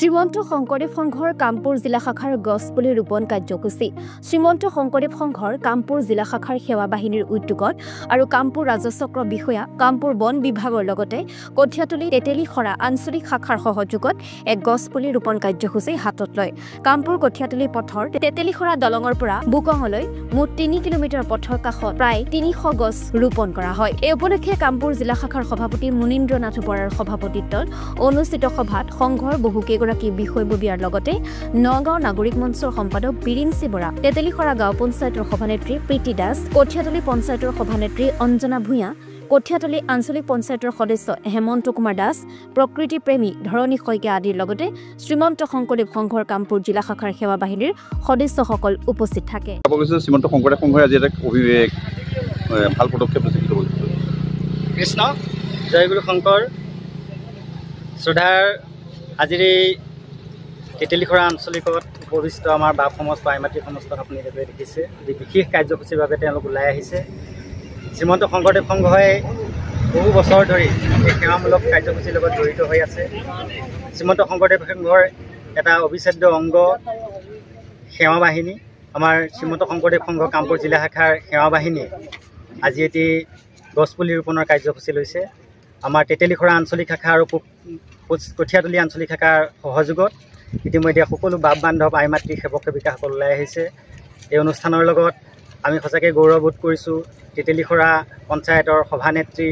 শ্ৰীমন্ত শংকৰদেৱ সংঘৰ কামপুৰ জিলা শাখাৰ গছপুলি ৰোপণ কাৰ্যসূচী শ্ৰীমন্ত শংকৰদেৱ সংঘৰ কামপুৰ জিলা শাখাৰ সেৱা বাহিনীৰ উদ্যোগত আৰু কামপুৰ ৰাজচক্ৰ বিষয়া কামপুৰ বন বিভাগৰ লগতে কঠিয়াতলি তেতেলীখৰা আঞ্চলিক শাখাৰ সহযোগত এক গছপুলি ৰোপণ কাৰ্যসূচী হাতত লয়। কামপুৰ কঠিয়াতলি পথৰ তেতেলীখৰা দলঙৰ পৰা বুকঙলৈ মুঠ 3 কিলোমিটাৰ পথৰ কাষত প্ৰায় 300 গছ ৰোপণ কৰা হয়। এই উপলক্ষে কামপুৰ জিলা শাখাৰ সভাপতি মুনীন্দ্ৰনাথ বৰাৰ সভাপতিত্বত অনুষ্ঠিত সভাত সংঘৰ বহুকেইগৰাকী বিষয়ববীয়াৰ লগতে নগাঁও নাগৰিক মঞ্চৰ সম্পাদক বিৰিঞ্চি বৰা, তেতেলীখৰা গাঁও পঞ্চায়তৰ সভানেত্ৰী প্ৰীতি দাস, কঠিয়াতলি পঞ্চায়তৰ সভানেত্ৰী অঞ্জনা ভূঞা, কঠিয়াতলি আঞ্চলিক পঞ্চায়তৰ সদস্য হেমন্ত কুমাৰ দাস, প্ৰকৃতি প্ৰেমী ধৰণী শইকীয়া আদিৰ লগতে শ্ৰীমন্ত শংকৰদেৱ সংঘৰ কামপুৰ জিলা শাখাৰ সেৱা বাহিনীৰ সদস্যসকল উপস্থিত থাকে। শ্ৰীমন্ত শংকৰদেৱ সংঘই আজি এটা ভাল পদক্ষেপ লৈছে। কৃষ্ণ জয়গুৰু শংকৰ শ্ৰদ্ধাৰ আজিৰ এই তেতেলীখৰা আঞ্চলিকত উপবিষ্ট আমাৰ বাপ সমাজ আই মাতৃ সমাজক আপুনি দেখিছে যে বিশেষ কাৰ্যসূচীৰ বাবে তেওঁলোক ওলাই আহিছে। শ্ৰীমন্ত শংকৰদেৱ সংঘই বহু বছৰ ধৰি এই সেৱামূলক কাৰ্যসূচীৰ লগত জড়িত হৈ আছে। শ্ৰীমন্ত শংকৰদেৱ সংঘৰ এটা অবিচ্ছেদ্য অংগ সেৱা বাহিনী। আমাৰ শ্ৰীমন্ত শংকৰদেৱ সংঘ কামপুৰ জিলা শাখাৰ সেৱা বাহিনীয়ে আজি এটি গছপুলি ৰোপণৰ কাৰ্যসূচী লৈছে। আমাৰ তেতেলীখৰা আঞ্চলিক শাখা আৰু কঠিয়াতলি আঞ্চলিক শাখাৰ সহযোগত ইতিমধ্যে সকলো বাপ বান্ধৱ আই মাতৃ সেৱক সেৱিকাসকল ওলাই আহিছে। এই অনুষ্ঠানৰ লগত আমি সঁচাকৈ গৌৰৱবোধ কৰিছোঁ। তেতেলীখৰা পঞ্চায়তৰ সভানেত্ৰী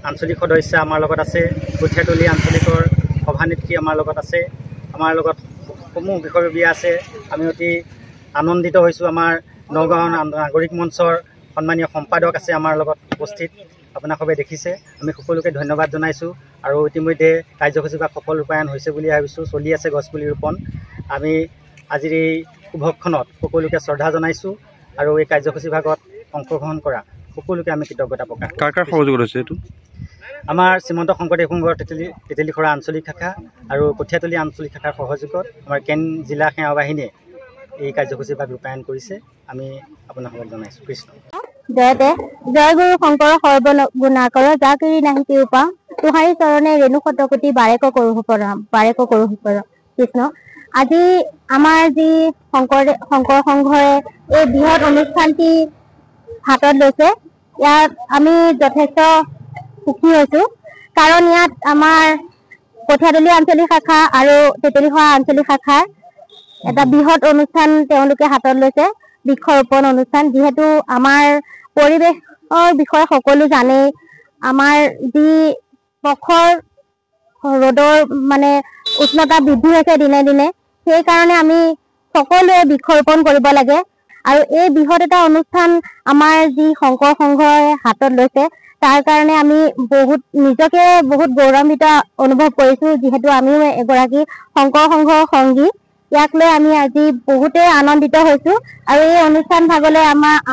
আঞ্চলিক সদস্য আমাৰ লগত আছে, কঠিয়াতলি আঞ্চলিকৰ সভানেত্ৰী আমাৰ লগত আছে, আমাৰ লগত সমূহ বিষয়ববীয়া আছে। আমি অতি আনন্দিত হৈছোঁ। আমাৰ নগাঁও নাগৰিক মঞ্চৰ সন্মানীয় সম্পাদক আছে আমাৰ লগত উপস্থিত, আপোনাক সবে দেখিছে। আমি সকলোকে ধন্যবাদ জনাইছোঁ আৰু ইতিমধ্যে কাৰ্যসূচীভাগ সফল ৰূপায়ণ হৈছে বুলি ভাবিছোঁ। চলি আছে গছপুলি ৰোপণ। আমি আজিৰ এই শুভক্ষণত সকলোকে শ্ৰদ্ধা জনাইছোঁ আৰু এই কাৰ্যসূচীভাগত অংশগ্ৰহণ কৰা সকলোকে আমি কৃতজ্ঞতা প্ৰকাশ কৰোঁ। কাৰ সহযোগত হৈছে এইটো? আমাৰ শ্ৰীমন্ত শংকৰদেৱ সংঘৰ তেতেলীখৰা আঞ্চলিক শাখা আৰু কঠিয়াতলি আঞ্চলিক শাখাৰ সহযোগত আমাৰ জিলা সেৱা বাহিনীয়ে এই কাৰ্যসূচীভাগ ৰূপায়ণ কৰিছে। আমি আপোনালোকক জনাইছোঁ। কৃষ্ণ জয়তে জয় গুৰু শংকৰ সৰ্বগুণাকৰ যাকিৰি নাহি কৃপা তোহাৰী চৰণে ৰেণু শতকোটি বাৰেক কৰোঁ প্ৰণাম কৃষ্ণ। আজি আমাৰ যি শংকৰ সংঘৰে এই বৃহৎ অনুষ্ঠানটি হাতত লৈছে, ইয়াত আমি যথেষ্ট সুখী হৈছোঁ। কাৰণ ইয়াত আমাৰ কঠিয়াতলি আঞ্চলিক শাখা আৰু তেতেলীখৰা আঞ্চলিক শাখাৰ এটা বৃহৎ অনুষ্ঠান তেওঁলোকে হাতত লৈছে, বৃক্ষৰোপণ অনুষ্ঠান। যিহেতু আমাৰ পৰিৱেশৰ বিষয়ে সকলো জানেই, আমাৰ যি প্ৰখৰ ৰ'দৰ উষ্ণতা বৃদ্ধি হৈছে দিনে দিনে, সেইকাৰণে আমি সকলোৱে বৃক্ষৰোপণ কৰিব লাগে। আৰু এই বৃহৎ এটা অনুষ্ঠান আমাৰ যি শংকৰ সংঘই হাতত লৈছে, তাৰ কাৰণে আমি নিজকে বহুত গৌৰৱান্বিত অনুভৱ কৰিছোঁ। যিহেতু আমিও এগৰাকী শংকৰ সংঘৰ সংগী, ইয়াক লৈ আমি আজি বহুতেই আনন্দিত হৈছোঁ। আৰু এই অনুষ্ঠান ভাগলৈ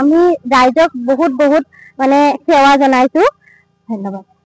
আমি ৰাইজক বহুত সেৱা জনাইছোঁ। ধন্যবাদ।